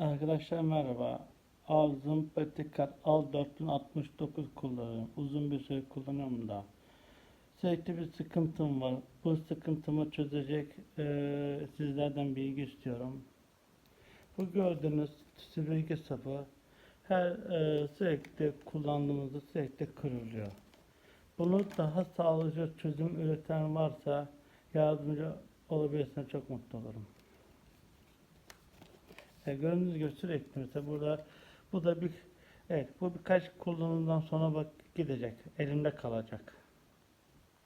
Arkadaşlar merhaba. Ağzım Petikat Al 4069 kullanıyorum. Uzun bir süre kullanıyorum da. Sürekli bir sıkıntım var. Bu sıkıntımı çözecek sizlerden bilgi istiyorum. Bu gördüğünüz süpürge sapı sürekli kullandığımızda sürekli kırılıyor. Bunu daha sağlıklı çözüm üreten varsa yardımcı olabilirsiniz, çok mutlu olurum. Gördüğünüz gibi sürekli mesela bu da bir, evet, bu birkaç kullanımdan sonra bak gidecek, elimde kalacak.